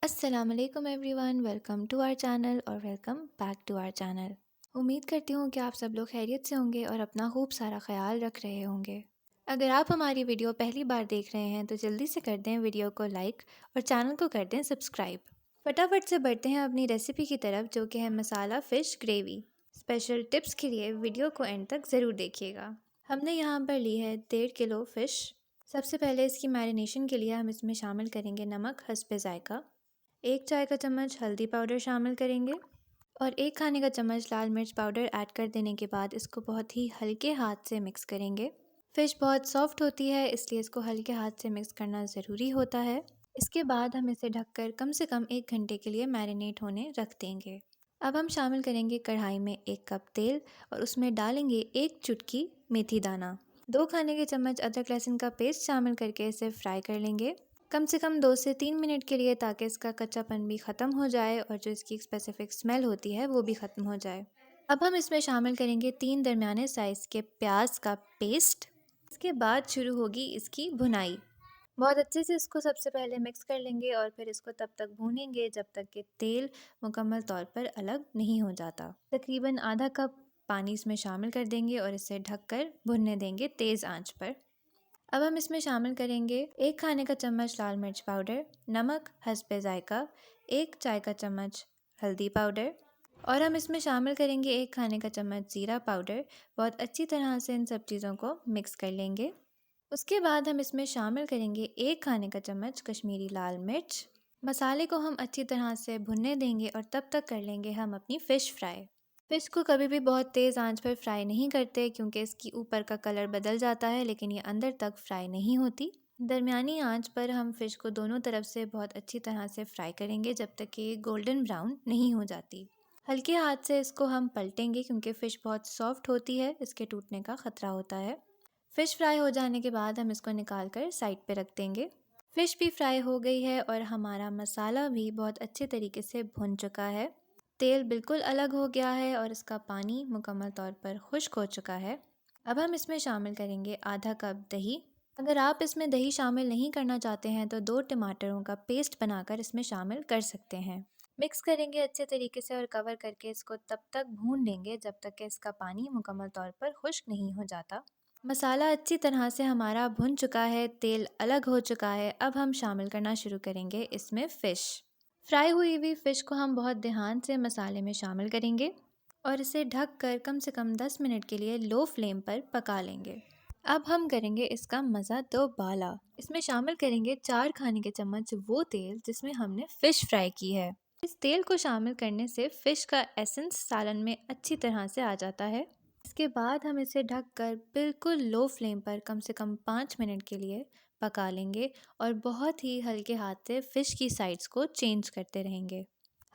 अस्सलामुअलैकुम everyone, welcome to our channel और welcome back to our channel. उम्मीद करती हूँ कि आप सब लोग खैरियत से होंगे और अपना खूब सारा ख्याल रख रहे होंगे। अगर आप हमारी वीडियो पहली बार देख रहे हैं तो जल्दी से कर दें वीडियो को लाइक और चैनल को कर दें सब्सक्राइब। फटाफट से बढ़ते हैं अपनी रेसिपी की तरफ, जो कि है मसाला फ़िश ग्रेवी। स्पेशल टिप्स के लिए वीडियो को एंड तक ज़रूर देखिएगा। हमने यहाँ पर ली है 1.5 किलो फ़िश। सबसे पहले इसकी मैरिनेशन के लिए हम इसमें शामिल करेंगे नमक हस्बे ज़ायका, 1 चाय का चम्मच हल्दी पाउडर शामिल करेंगे और 1 खाने का चम्मच लाल मिर्च पाउडर ऐड कर देने के बाद इसको बहुत ही हल्के हाथ से मिक्स करेंगे। फ़िश बहुत सॉफ्ट होती है, इसलिए इसको हल्के हाथ से मिक्स करना ज़रूरी होता है। इसके बाद हम इसे ढककर कम से कम 1 घंटे के लिए मैरिनेट होने रख देंगे। अब हम शामिल करेंगे कढ़ाई में 1 कप तेल और उसमें डालेंगे 1 चुटकी मेथी दाना, 2 खाने के चम्मच अदरक लहसुन का पेस्ट शामिल करके इसे फ्राई कर लेंगे कम से कम 2 से 3 मिनट के लिए, ताकि इसका कच्चापन भी ख़त्म हो जाए और जो इसकी स्पेसिफिक स्मेल होती है वो भी ख़त्म हो जाए। अब हम इसमें शामिल करेंगे 3 दरमियाने साइज़ के प्याज का पेस्ट। इसके बाद शुरू होगी इसकी भुनाई। बहुत अच्छे से इसको सबसे पहले मिक्स कर लेंगे और फिर इसको तब तक भूनेंगे जब तक कि तेल मुकम्मल तौर पर अलग नहीं हो जाता। तकरीबन आधा कप पानी इसमें शामिल कर देंगे और इसे ढककर भुनने देंगे तेज़ आंच पर। अब हम इसमें शामिल करेंगे 1 खाने का चम्मच लाल मिर्च पाउडर, नमक हस्बे ज़ायका, 1 चाय का चम्मच हल्दी पाउडर और हम इसमें शामिल करेंगे 1 खाने का चम्मच ज़ीरा पाउडर। बहुत अच्छी तरह से इन सब चीज़ों को मिक्स कर लेंगे। उसके बाद हम इसमें शामिल करेंगे 1 खाने का चम्मच कश्मीरी लाल मिर्च। मसाले को हम अच्छी तरह से भुनने देंगे और तब तक कर लेंगे हम अपनी फ़िश फ्राई। फ़िश को कभी भी बहुत तेज़ आंच पर फ्राई नहीं करते, क्योंकि इसकी ऊपर का कलर बदल जाता है लेकिन ये अंदर तक फ्राई नहीं होती। दरमियानी आंच पर हम फ़िश को दोनों तरफ से बहुत अच्छी तरह से फ्राई करेंगे जब तक कि ये गोल्डन ब्राउन नहीं हो जाती। हल्के हाथ से इसको हम पलटेंगे क्योंकि फ़िश बहुत सॉफ्ट होती है, इसके टूटने का ख़तरा होता है। फ़िश फ्राई हो जाने के बाद हम इसको निकाल कर साइड पे रख देंगे। फ़िश भी फ्राई हो गई है और हमारा मसाला भी बहुत अच्छे तरीके से भुन चुका है। तेल बिल्कुल अलग हो गया है और इसका पानी मुकम्मल तौर पर खुश्क हो चुका है। अब हम इसमें शामिल करेंगे आधा कप दही। अगर आप इसमें दही शामिल नहीं करना चाहते हैं तो 2 टमाटरों का पेस्ट बनाकर इसमें शामिल कर सकते हैं। मिक्स करेंगे अच्छे तरीके से और कवर करके इसको तब तक भून लेंगे जब तक कि इसका पानी मुकम्मल तौर पर खुश्क नहीं हो जाता। मसाला अच्छी तरह से हमारा भुन चुका है, तेल अलग हो चुका है। अब हम शामिल करना शुरू करेंगे इसमें फ़िश। फ्राई हुई फ़िश को हम बहुत ध्यान से मसाले में शामिल करेंगे और इसे ढक कर कम से कम 10 मिनट के लिए लो फ्लेम पर पका लेंगे। अब हम करेंगे इसका मज़ा दोबाला। इसमें शामिल करेंगे 4 खाने के चम्मच वो तेल जिसमें हमने फ़िश फ्राई की है। इस तेल को शामिल करने से फ़िश का एसेंस सालन में अच्छी तरह से आ जाता है। इसके बाद हम इसे ढककर बिल्कुल लो फ्लेम पर कम से कम 5 मिनट के लिए पका लेंगे और बहुत ही हल्के हाथ से फ़िश की साइड्स को चेंज करते रहेंगे।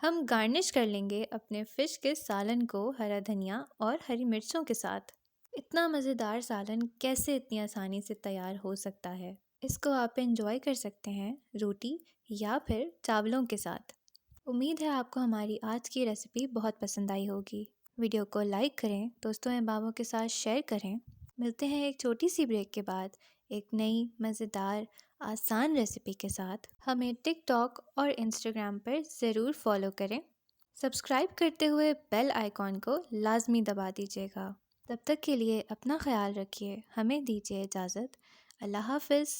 हम गार्निश कर लेंगे अपने फ़िश के सालन को हरा धनिया और हरी मिर्चों के साथ। इतना मज़ेदार सालन कैसे इतनी आसानी से तैयार हो सकता है। इसको आप एंजॉय कर सकते हैं रोटी या फिर चावलों के साथ। उम्मीद है आपको हमारी आज की रेसिपी बहुत पसंद आई होगी। वीडियो को लाइक करें, दोस्तों अहबाबों के साथ शेयर करें। मिलते हैं एक छोटी सी ब्रेक के बाद एक नई मज़ेदार आसान रेसिपी के साथ। हमें टिकटॉक और इंस्टाग्राम पर ज़रूर फॉलो करें। सब्सक्राइब करते हुए बेल आइकॉन को लाजमी दबा दीजिएगा। तब तक के लिए अपना ख्याल रखिए। हमें दीजिए इजाज़त। अल्लाह हाफ़िज़।